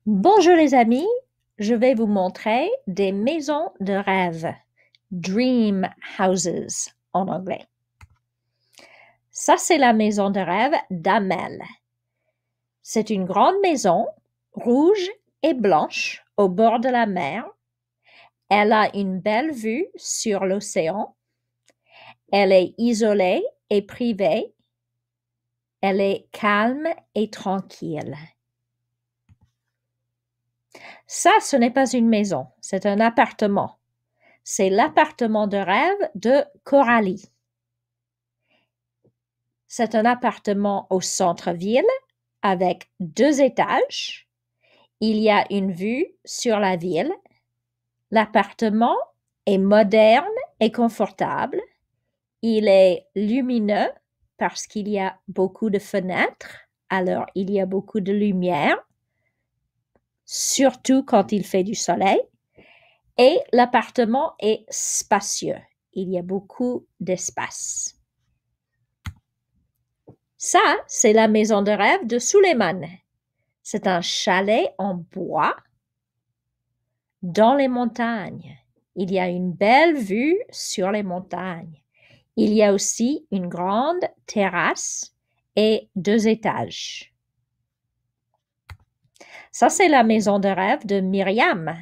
Bonjour les amis, je vais vous montrer des maisons de rêve, dream houses en anglais. Ça, c'est la maison de rêve d'Amel. C'est une grande maison, rouge et blanche, au bord de la mer. Elle a une belle vue sur l'océan. Elle est isolée et privée. Elle est calme et tranquille. Ça, ce n'est pas une maison, c'est un appartement. C'est l'appartement de rêve de Coralie. C'est un appartement au centre-ville avec 2 étages. Il y a une vue sur la ville. L'appartement est moderne et confortable. Il est lumineux parce qu'il y a beaucoup de fenêtres. Alors, il y a beaucoup de lumière, surtout quand il fait du soleil. Et l'appartement est spacieux. Il y a beaucoup d'espace. Ça, c'est la maison de rêve de Suleiman. C'est un chalet en bois dans les montagnes. Il y a une belle vue sur les montagnes. Il y a aussi une grande terrasse et 2 étages. Ça, c'est la maison de rêve de Myriam.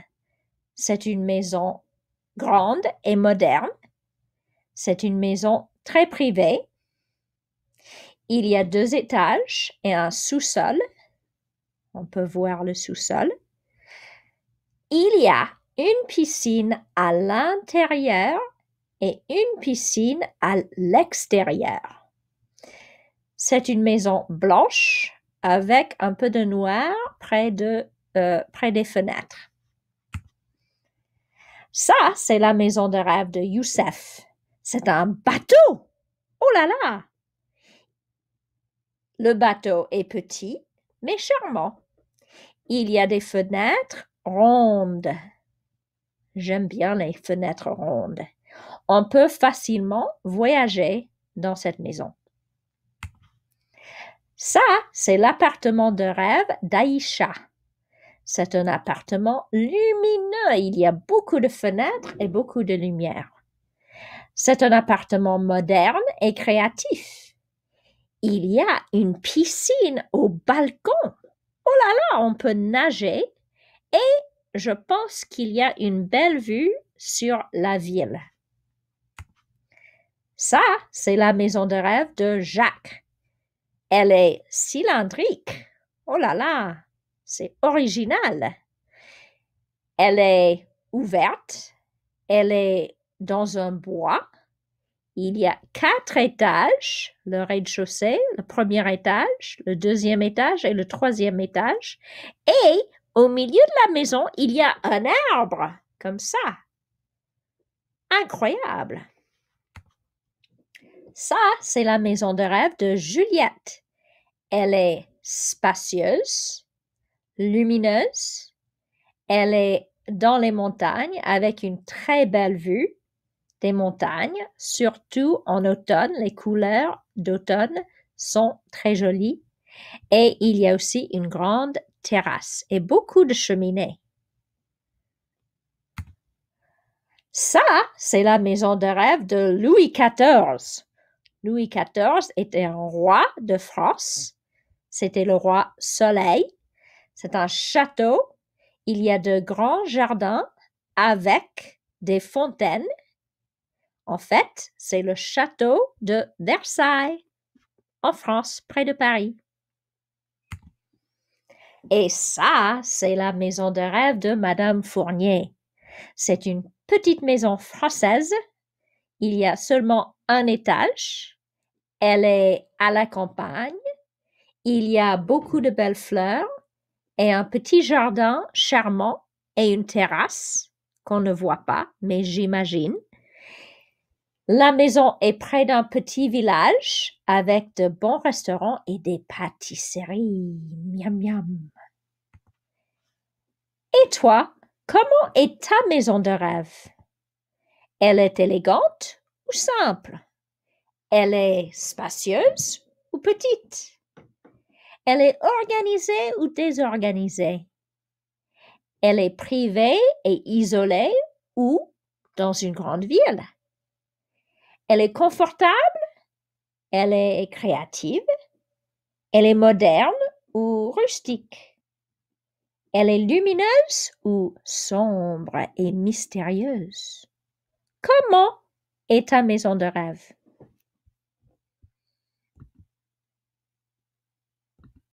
C'est une maison grande et moderne. C'est une maison très privée. Il y a 2 étages et un sous-sol. On peut voir le sous-sol. Il y a une piscine à l'intérieur et une piscine à l'extérieur. C'est une maison blanche avec un peu de noir près des fenêtres. Ça, c'est la maison de rêve de Youssef. C'est un bateau. Oh là là! Le bateau est petit, mais charmant. Il y a des fenêtres rondes. J'aime bien les fenêtres rondes. On peut facilement voyager dans cette maison. Ça, c'est l'appartement de rêve d'Aïcha. C'est un appartement lumineux. Il y a beaucoup de fenêtres et beaucoup de lumière. C'est un appartement moderne et créatif. Il y a une piscine au balcon. Oh là là, on peut nager et je pense qu'il y a une belle vue sur la ville. Ça, c'est la maison de rêve de Jacques. Elle est cylindrique. Oh là là, c'est original. Elle est ouverte. Elle est dans un bois. Il y a 4 étages, le rez-de-chaussée, le premier étage, le deuxième étage et le troisième étage. Et au milieu de la maison, il y a un arbre, comme ça. Incroyable. Ça, c'est la maison de rêve de Juliette. Elle est spacieuse, lumineuse. Elle est dans les montagnes avec une très belle vue des montagnes, surtout en automne. Les couleurs d'automne sont très jolies. Et il y a aussi une grande terrasse et beaucoup de cheminées. Ça, c'est la maison de rêve de Louis XIV. Louis XIV était un roi de France. C'était le roi Soleil. C'est un château. Il y a de grands jardins avec des fontaines. En fait, c'est le château de Versailles, en France, près de Paris. Et ça, c'est la maison de rêve de Madame Fournier. C'est une petite maison française. Il y a seulement un étage. Elle est à la campagne. Il y a beaucoup de belles fleurs et un petit jardin charmant et une terrasse qu'on ne voit pas, mais j'imagine. La maison est près d'un petit village avec de bons restaurants et des pâtisseries. Miam miam. Et toi, comment est ta maison de rêve? Elle est élégante ou simple? Elle est spacieuse ou petite? Elle est organisée ou désorganisée? Elle est privée et isolée ou dans une grande ville. Elle est confortable, elle est créative, elle est moderne ou rustique. Elle est lumineuse ou sombre et mystérieuse. Comment est ta maison de rêve?